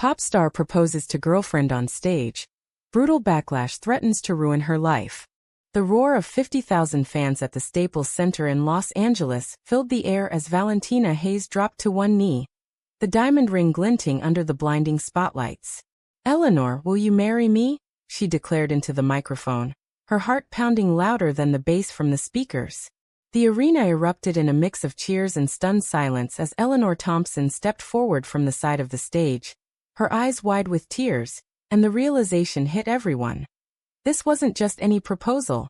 Pop star proposes to girlfriend on stage. Brutal backlash threatens to ruin her life. The roar of 50,000 fans at the Staples Center in Los Angeles filled the air as Valentina Hayes dropped to one knee, the diamond ring glinting under the blinding spotlights. "Eleanor, will you marry me?" she declared into the microphone, her heart pounding louder than the bass from the speakers. The arena erupted in a mix of cheers and stunned silence as Eleanor Thompson stepped forward from the side of the stage, her eyes wide with tears, and the realization hit everyone. This wasn't just any proposal.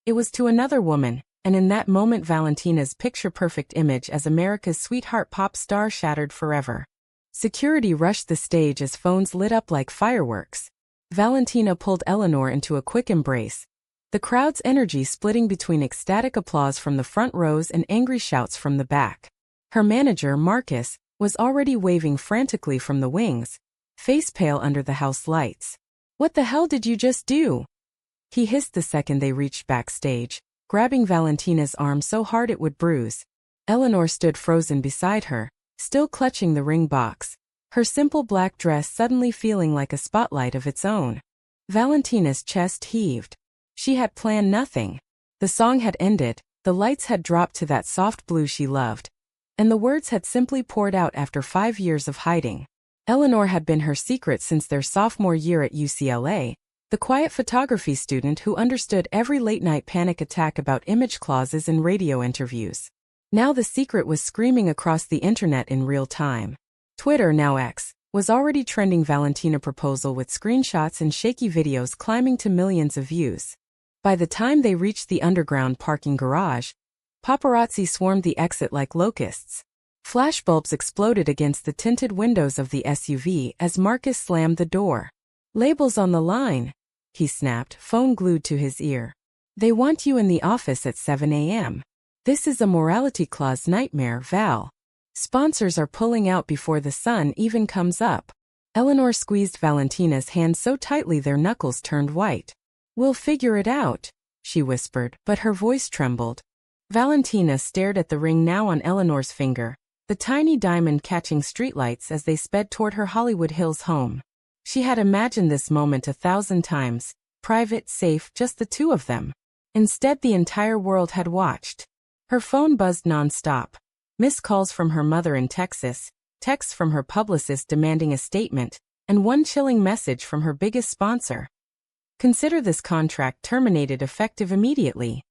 It was to another woman, and in that moment Valentina's picture-perfect image as America's sweetheart pop star shattered forever. Security rushed the stage as phones lit up like fireworks. Valentina pulled Eleanor into a quick embrace, the crowd's energy splitting between ecstatic applause from the front rows and angry shouts from the back. Her manager, Marcus, was already waving frantically from the wings, face pale under the house lights. "What the hell did you just do?" he hissed the second they reached backstage, grabbing Valentina's arm so hard it would bruise. Eleanor stood frozen beside her, still clutching the ring box, her simple black dress suddenly feeling like a spotlight of its own. Valentina's chest heaved. She had planned nothing. The song had ended, the lights had dropped to that soft blue she loved, and the words had simply poured out after 5 years of hiding. Eleanor had been her secret since their sophomore year at UCLA, the quiet photography student who understood every late-night panic attack about image clauses in radio interviews. Now the secret was screaming across the internet in real time. Twitter, now X, was already trending Valentina proposal with screenshots and shaky videos climbing to millions of views. By the time they reached the underground parking garage, paparazzi swarmed the exit like locusts. Flashbulbs exploded against the tinted windows of the SUV as Marcus slammed the door. "Labels on the line," he snapped, phone glued to his ear. "They want you in the office at 7 a.m. This is a morality clause nightmare, Val. Sponsors are pulling out before the sun even comes up." Eleanor squeezed Valentina's hand so tightly their knuckles turned white. "We'll figure it out," she whispered, but her voice trembled. Valentina stared at the ring now on Eleanor's finger, the tiny diamond catching streetlights as they sped toward her Hollywood Hills home. She had imagined this moment 1,000 times, private, safe, just the two of them. Instead, the entire world had watched. Her phone buzzed non-stop. Missed calls from her mother in Texas, texts from her publicist demanding a statement, and one chilling message from her biggest sponsor. "Consider this contract terminated effective immediately."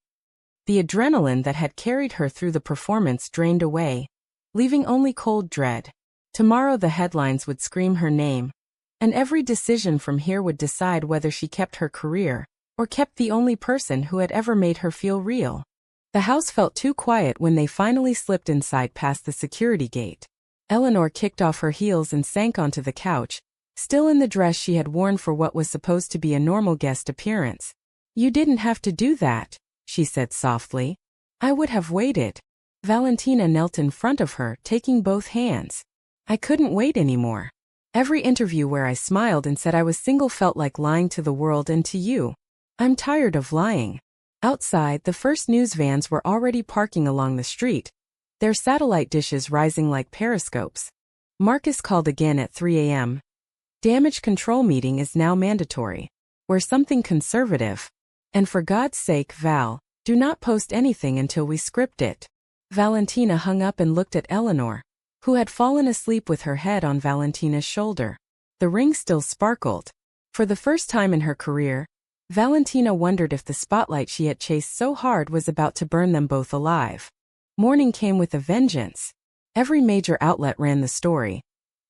The adrenaline that had carried her through the performance drained away, leaving only cold dread. Tomorrow the headlines would scream her name, and every decision from here would decide whether she kept her career, or kept the only person who had ever made her feel real. The house felt too quiet when they finally slipped inside past the security gate. Eleanor kicked off her heels and sank onto the couch, still in the dress she had worn for what was supposed to be a normal guest appearance. "You didn't have to do that," she said softly. "I would have waited." Valentina knelt in front of her, taking both hands. "I couldn't wait anymore. Every interview where I smiled and said I was single felt like lying to the world and to you. I'm tired of lying." Outside, the first news vans were already parking along the street, their satellite dishes rising like periscopes. Marcus called again at 3 a.m. "Damage control meeting is now mandatory. We're something conservative. And for God's sake, Val, do not post anything until we script it." Valentina hung up and looked at Eleanor, who had fallen asleep with her head on Valentina's shoulder. The ring still sparkled. For the first time in her career, Valentina wondered if the spotlight she had chased so hard was about to burn them both alive. Morning came with a vengeance. Every major outlet ran the story.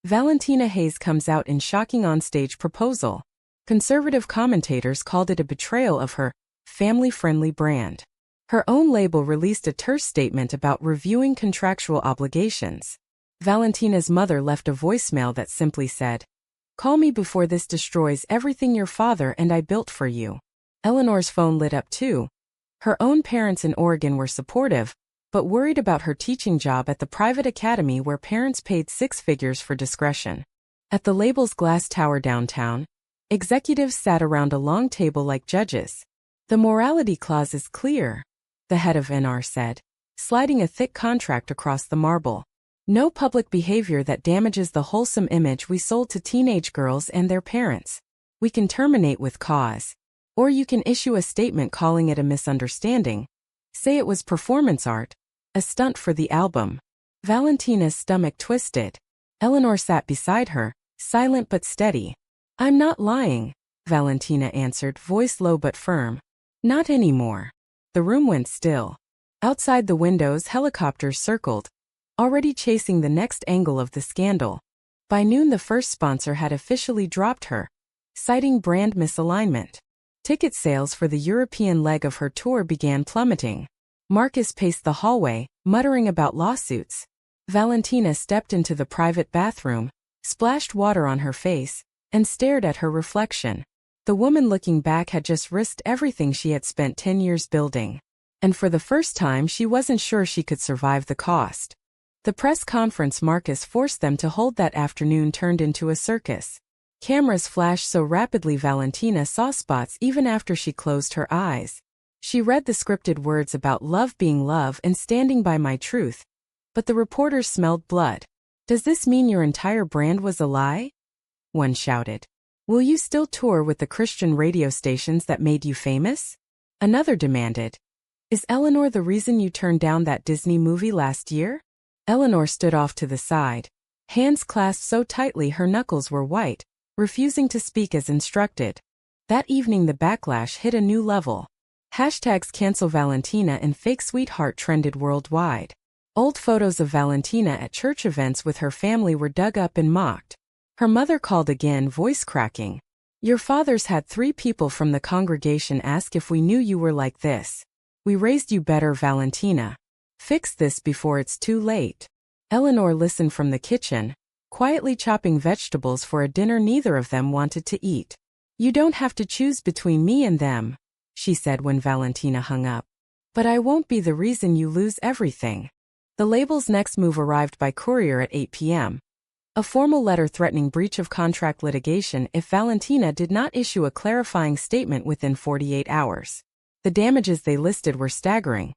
Valentina Hayes comes out in shocking onstage proposal. Conservative commentators called it a betrayal of her family-friendly brand. Her own label released a terse statement about reviewing contractual obligations. Valentina's mother left a voicemail that simply said, "Call me before this destroys everything your father and I built for you." Eleanor's phone lit up too. Her own parents in Oregon were supportive, but worried about her teaching job at the private academy where parents paid 6 figures for discretion. At the label's glass tower downtown, executives sat around a long table like judges. "The morality clause is clear," the head of NR said, sliding a thick contract across the marble. No public behavior that damages the wholesome image we sold to teenage girls and their parents. We can terminate with cause. Or you can issue a statement calling it a misunderstanding. Say it was performance art, a stunt for the album. Valentina's stomach twisted. Eleanor sat beside her, silent but steady. I'm not lying, Valentina answered, voice low but firm. Not anymore. The room went still. Outside the windows, helicopters circled, already chasing the next angle of the scandal. By noon, the first sponsor had officially dropped her, citing brand misalignment. Ticket sales for the European leg of her tour began plummeting. Marcus paced the hallway, muttering about lawsuits. Valentina stepped into the private bathroom, splashed water on her face, and stared at her reflection. The woman looking back had just risked everything she had spent 10 years building. And for the first time, she wasn't sure she could survive the cost. The press conference Marcus forced them to hold that afternoon turned into a circus. Cameras flashed so rapidly Valentina saw spots even after she closed her eyes. She read the scripted words about love being love and standing by my truth. But the reporters smelled blood. Does this mean your entire brand was a lie? One shouted. Will you still tour with the Christian radio stations that made you famous? Another demanded. Is Eleanor the reason you turned down that Disney movie last year? Eleanor stood off to the side, hands clasped so tightly her knuckles were white, refusing to speak as instructed. That evening the backlash hit a new level. Hashtags cancel Valentina and fake sweetheart trended worldwide. Old photos of Valentina at church events with her family were dug up and mocked. Her mother called again, voice cracking. Your father's had 3 people from the congregation ask if we knew you were like this. We raised you better, Valentina. Fix this before it's too late. Eleanor listened from the kitchen, quietly chopping vegetables for a dinner neither of them wanted to eat. You don't have to choose between me and them, she said when Valentina hung up. But I won't be the reason you lose everything. The label's next move arrived by courier at 8 p.m. A formal letter threatening breach of contract litigation if Valentina did not issue a clarifying statement within 48 hours. The damages they listed were staggering.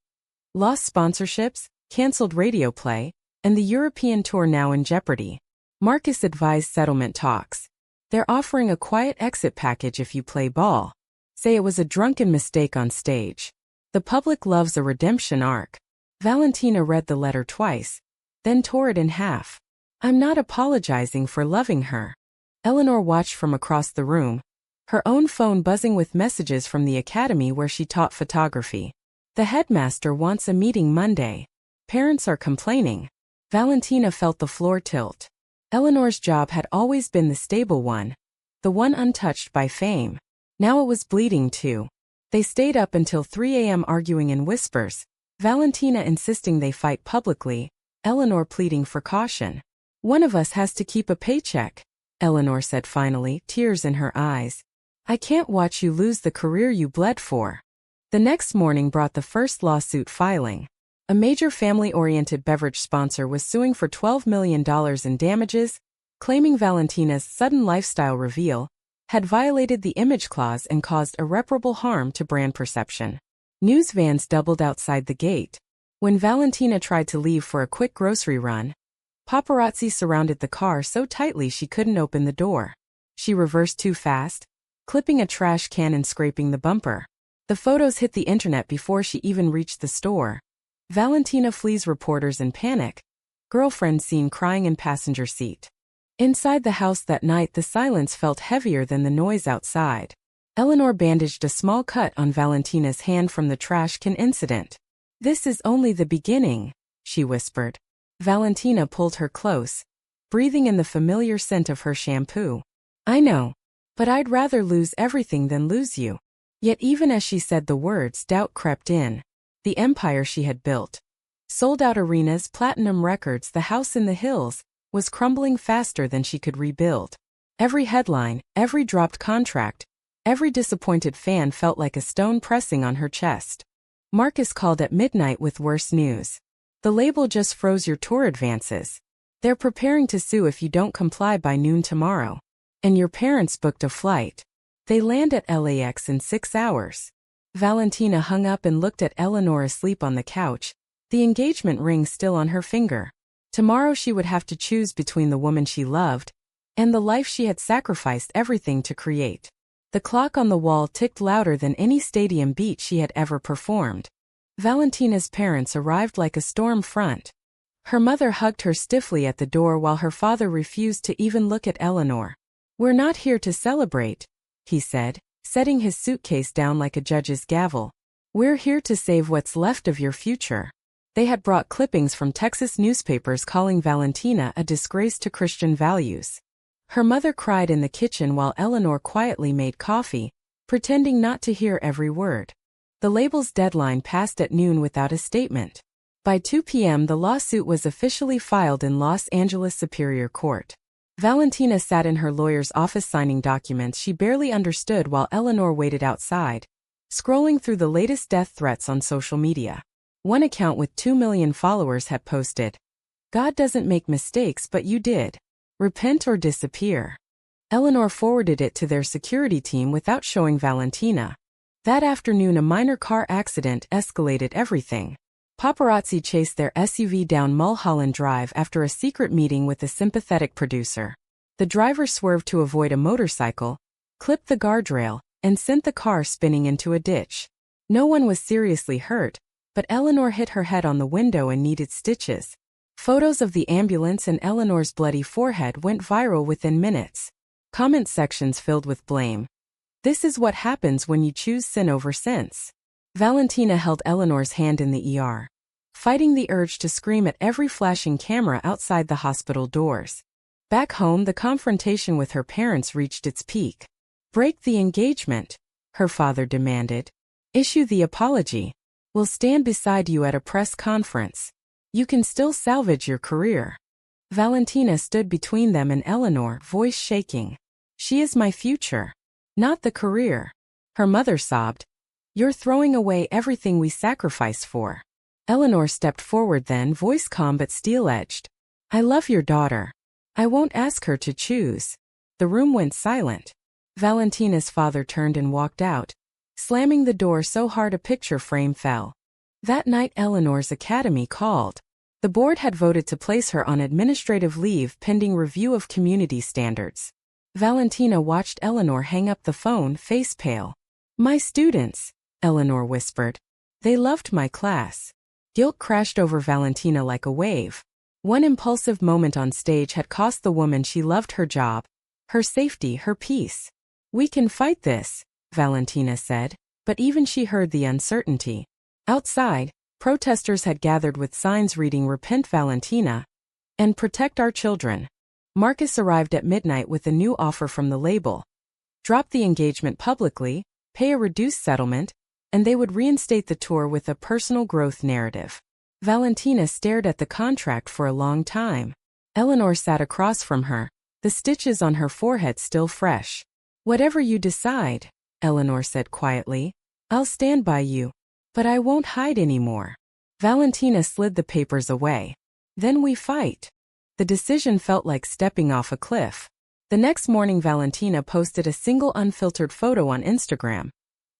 Lost sponsorships, cancelled radio play, and the European tour now in jeopardy. Marcus advised settlement talks. They're offering a quiet exit package if you play ball. Say it was a drunken mistake on stage. The public loves a redemption arc. Valentina read the letter twice, then tore it in half. I'm not apologizing for loving her. Eleanor watched from across the room, her own phone buzzing with messages from the academy where she taught photography. The headmaster wants a meeting Monday. Parents are complaining. Valentina felt the floor tilt. Eleanor's job had always been the stable one, the one untouched by fame. Now it was bleeding too. They stayed up until 3 a.m. arguing in whispers, Valentina insisting they fight publicly, Eleanor pleading for caution. One of us has to keep a paycheck, Eleanor said finally, tears in her eyes. I can't watch you lose the career you bled for. The next morning brought the first lawsuit filing. A major family-oriented beverage sponsor was suing for $12 million in damages, claiming Valentina's sudden lifestyle reveal had violated the image clause and caused irreparable harm to brand perception. News vans doubled outside the gate. When Valentina tried to leave for a quick grocery run, paparazzi surrounded the car so tightly she couldn't open the door. She reversed too fast, clipping a trash can and scraping the bumper. The photos hit the internet before she even reached the store. Valentina flees reporters in panic. Girlfriend seen crying in passenger seat. Inside the house that night the silence felt heavier than the noise outside. Eleanor bandaged a small cut on Valentina's hand from the trash can incident. This is only the beginning, she whispered. Valentina pulled her close, breathing in the familiar scent of her shampoo. I know, but I'd rather lose everything than lose you. Yet even as she said the words, doubt crept in. The empire she had built, sold-out arenas, platinum records, the house in the hills, was crumbling faster than she could rebuild. Every headline, every dropped contract, every disappointed fan felt like a stone pressing on her chest. Marcus called at midnight with worse news. The label just froze your tour advances. They're preparing to sue if you don't comply by noon tomorrow. And your parents booked a flight. They land at LAX in 6 hours. Valentina hung up and looked at Eleanor asleep on the couch, the engagement ring still on her finger. Tomorrow she would have to choose between the woman she loved and the life she had sacrificed everything to create. The clock on the wall ticked louder than any stadium beat she had ever performed. Valentina's parents arrived like a storm front. Her mother hugged her stiffly at the door while her father refused to even look at Eleanor. "We're not here to celebrate," he said, setting his suitcase down like a judge's gavel. "We're here to save what's left of your future." They had brought clippings from Texas newspapers calling Valentina a disgrace to Christian values. Her mother cried in the kitchen while Eleanor quietly made coffee, pretending not to hear every word. The label's deadline passed at noon without a statement. By 2 p.m. the lawsuit was officially filed in Los Angeles Superior Court. Valentina sat in her lawyer's office signing documents she barely understood while Eleanor waited outside, scrolling through the latest death threats on social media. One account with 2 million followers had posted, "God doesn't make mistakes, but you did. Repent or disappear." Eleanor forwarded it to their security team without showing Valentina. That afternoon a minor car accident escalated everything. Paparazzi chased their SUV down Mulholland Drive after a secret meeting with a sympathetic producer. The driver swerved to avoid a motorcycle, clipped the guardrail, and sent the car spinning into a ditch. No one was seriously hurt, but Eleanor hit her head on the window and needed stitches. Photos of the ambulance and Eleanor's bloody forehead went viral within minutes. Comment sections filled with blame. "This is what happens when you choose sin over sense." Valentina held Eleanor's hand in the ER, fighting the urge to scream at every flashing camera outside the hospital doors. Back home, the confrontation with her parents reached its peak. "Break the engagement," her father demanded. "Issue the apology. We'll stand beside you at a press conference. You can still salvage your career." Valentina stood between them and Eleanor, voice shaking. "She is my future, not the career." Her mother sobbed, "You're throwing away everything we sacrificed for." Eleanor stepped forward then, voice calm but steel-edged. "I love your daughter. I won't ask her to choose." The room went silent. Valentina's father turned and walked out, slamming the door so hard a picture frame fell. That night Eleanor's academy called. The board had voted to place her on administrative leave pending review of community standards. Valentina watched Eleanor hang up the phone, face pale. "My students," Eleanor whispered. "They loved my class." Guilt crashed over Valentina like a wave. One impulsive moment on stage had cost the woman she loved her job, her safety, her peace. "We can fight this," Valentina said, but even she heard the uncertainty. Outside, protesters had gathered with signs reading "Repent Valentina" and "Protect our children." Marcus arrived at midnight with a new offer from the label. Drop the engagement publicly, pay a reduced settlement, and they would reinstate the tour with a personal growth narrative. Valentina stared at the contract for a long time. Eleanor sat across from her, the stitches on her forehead still fresh. "Whatever you decide," Eleanor said quietly, "I'll stand by you. But I won't hide anymore." Valentina slid the papers away. "Then we fight." The decision felt like stepping off a cliff. The next morning Valentina posted a single unfiltered photo on Instagram.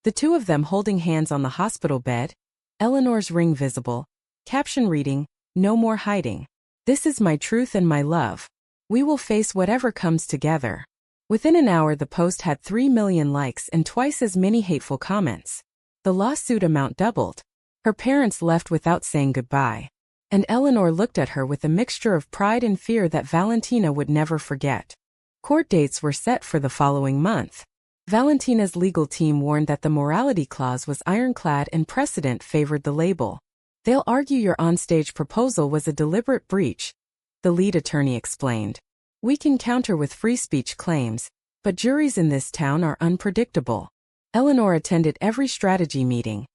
The two of them holding hands on the hospital bed, Eleanor's ring visible, caption reading, "No more hiding. This is my truth and my love. We will face whatever comes together." Within an hour the post had 3 million likes and twice as many hateful comments. The lawsuit amount doubled. Her parents left without saying goodbye. And Eleanor looked at her with a mixture of pride and fear that Valentina would never forget. Court dates were set for the following month. Valentina's legal team warned that the morality clause was ironclad and precedent favored the label. "They'll argue your onstage proposal was a deliberate breach," the lead attorney explained. "We can counter with free speech claims, but juries in this town are unpredictable." Eleanor attended every strategy meeting,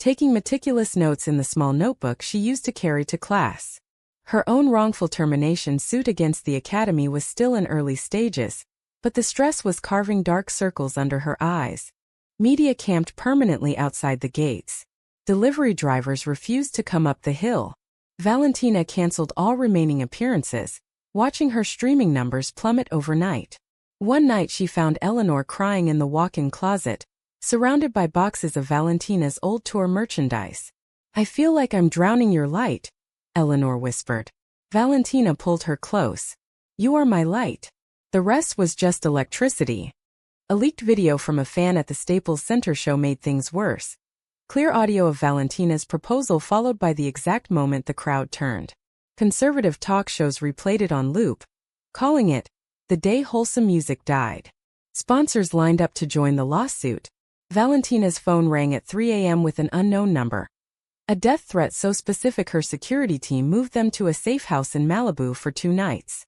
taking meticulous notes in the small notebook she used to carry to class. Her own wrongful termination suit against the academy was still in early stages, but the stress was carving dark circles under her eyes. Media camped permanently outside the gates. Delivery drivers refused to come up the hill. Valentina canceled all remaining appearances, watching her streaming numbers plummet overnight. One night she found Eleanor crying in the walk-in closet, surrounded by boxes of Valentina's old tour merchandise. "I feel like I'm drowning your light," Eleanor whispered. Valentina pulled her close. "You are my light." The rest was just electricity. A leaked video from a fan at the Staples Center show made things worse. Clear audio of Valentina's proposal followed by the exact moment the crowd turned. Conservative talk shows replayed it on loop, calling it the day wholesome music died. Sponsors lined up to join the lawsuit. Valentina's phone rang at 3 a.m. with an unknown number. A death threat so specific her security team moved them to a safe house in Malibu for 2 nights.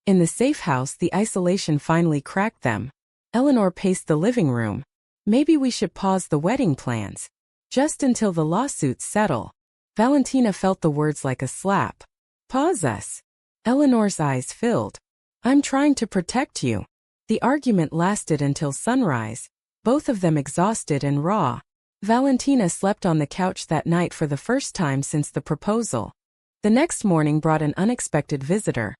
In the safe house, the isolation finally cracked them. Eleanor paced the living room. "Maybe we should pause the wedding plans. Just until the lawsuits settle." Valentina felt the words like a slap. "Pause us." Eleanor's eyes filled. "I'm trying to protect you." The argument lasted until sunrise, both of them exhausted and raw. Valentina slept on the couch that night for the first time since the proposal. The next morning brought an unexpected visitor.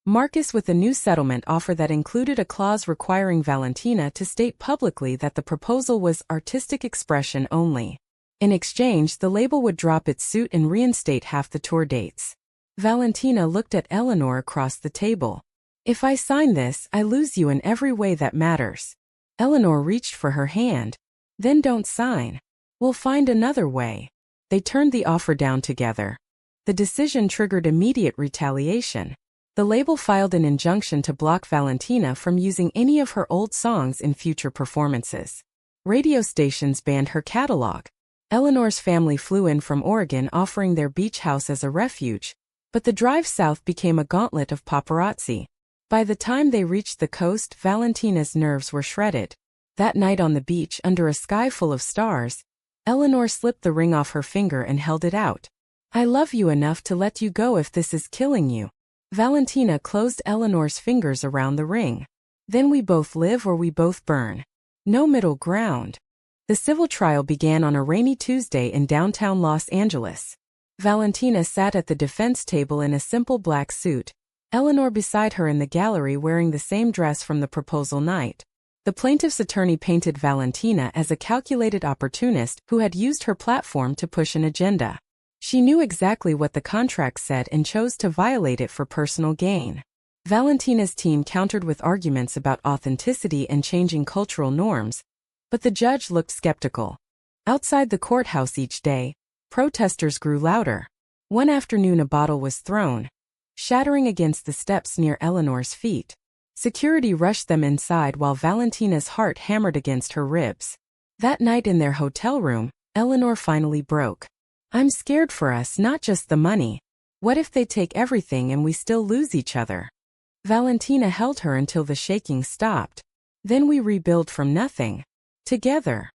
Marcus with a new settlement offer that included a clause requiring Valentina to state publicly that the proposal was artistic expression only. In exchange, the label would drop its suit and reinstate half the tour dates. Valentina looked at Eleanor across the table. "If I sign this, I lose you in every way that matters." Eleanor reached for her hand. "Then don't sign. We'll find another way." They turned the offer down together. The decision triggered immediate retaliation. The label filed an injunction to block Valentina from using any of her old songs in future performances. Radio stations banned her catalog. Eleanor's family flew in from Oregon offering their beach house as a refuge, but the drive south became a gauntlet of paparazzi. By the time they reached the coast, Valentina's nerves were shredded. That night on the beach under a sky full of stars, Eleanor slipped the ring off her finger and held it out. "I love you enough to let you go if this is killing you." Valentina closed Eleanor's fingers around the ring. "Then we both live or we both burn. No middle ground." The civil trial began on a rainy Tuesday in downtown Los Angeles. Valentina sat at the defense table in a simple black suit, Eleanor beside her in the gallery wearing the same dress from the proposal night. The plaintiff's attorney painted Valentina as a calculated opportunist who had used her platform to push an agenda. She knew exactly what the contract said and chose to violate it for personal gain. Valentina's team countered with arguments about authenticity and changing cultural norms, but the judge looked skeptical. Outside the courthouse each day, protesters grew louder. One afternoon a bottle was thrown, shattering against the steps near Eleanor's feet. Security rushed them inside while Valentina's heart hammered against her ribs. That night in their hotel room, Eleanor finally broke. "I'm scared for us, not just the money. What if they take everything and we still lose each other?" Valentina held her until the shaking stopped. "Then we rebuild from nothing. Together."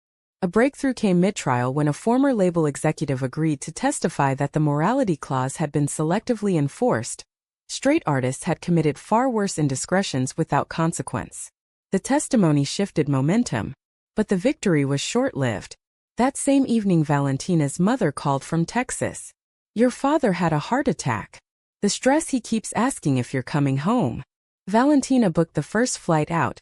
A breakthrough came mid-trial when a former label executive agreed to testify that the morality clause had been selectively enforced. Straight artists had committed far worse indiscretions without consequence. The testimony shifted momentum, but the victory was short-lived. That same evening Valentina's mother called from Texas. "Your father had a heart attack. The stress he keeps asking if you're coming home." Valentina booked the first flight out,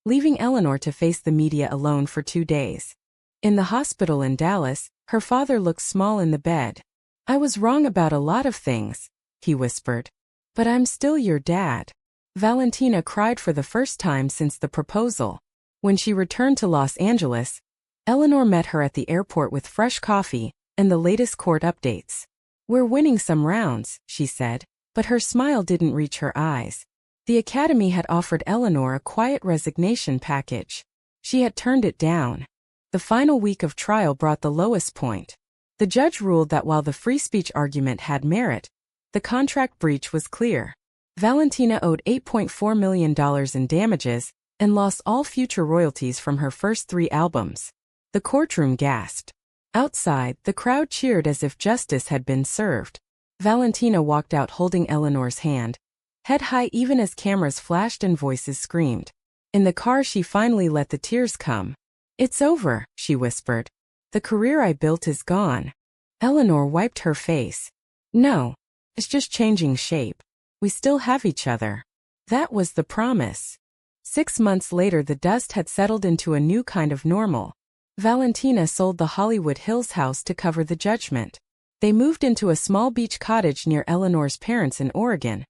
leaving Eleanor to face the media alone for 2 days. In the hospital in Dallas, her father looked small in the bed. "I was wrong about a lot of things," he whispered. "But I'm still your dad." Valentina cried for the first time since the proposal. When she returned to Los Angeles, Eleanor met her at the airport with fresh coffee and the latest court updates. "We're winning some rounds," she said, but her smile didn't reach her eyes. The Academy had offered Eleanor a quiet resignation package. She had turned it down. The final week of trial brought the lowest point. The judge ruled that while the free speech argument had merit, the contract breach was clear. Valentina owed $8.4 million in damages and lost all future royalties from her first 3 albums. The courtroom gasped. Outside, the crowd cheered as if justice had been served. Valentina walked out holding Eleanor's hand, head high even as cameras flashed and voices screamed. In the car she finally let the tears come. "It's over," she whispered. "The career I built is gone." Eleanor wiped her face. "No. It's just changing shape. We still have each other." That was the promise. 6 months later the dust had settled into a new kind of normal. Valentina sold the Hollywood Hills house to cover the judgment. They moved into a small beach cottage near Eleanor's parents in Oregon,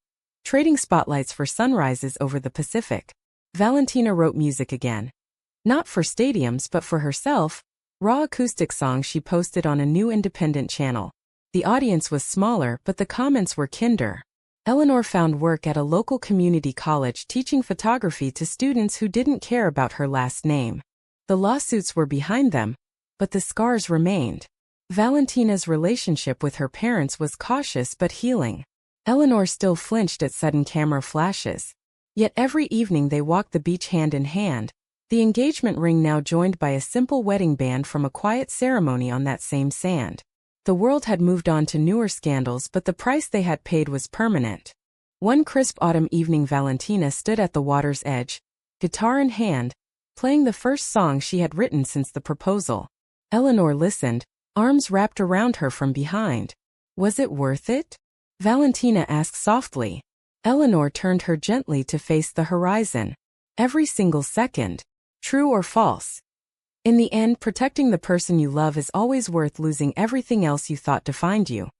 trading spotlights for sunrises over the Pacific. Valentina wrote music again. Not for stadiums but for herself, raw acoustic songs she posted on a new independent channel. The audience was smaller but the comments were kinder. Eleanor found work at a local community college teaching photography to students who didn't care about her last name. The lawsuits were behind them, but the scars remained. Valentina's relationship with her parents was cautious but healing. Eleanor still flinched at sudden camera flashes. Yet every evening they walked the beach hand in hand, the engagement ring now joined by a simple wedding band from a quiet ceremony on that same sand. The world had moved on to newer scandals but the price they had paid was permanent. One crisp autumn evening Valentina stood at the water's edge, guitar in hand, playing the first song she had written since the proposal. Eleanor listened, arms wrapped around her from behind. Was it worth it? Valentina asked softly. Eleanor turned her gently to face the horizon. Every single second. True or false? In the end, protecting the person you love is always worth losing everything else you thought defined you.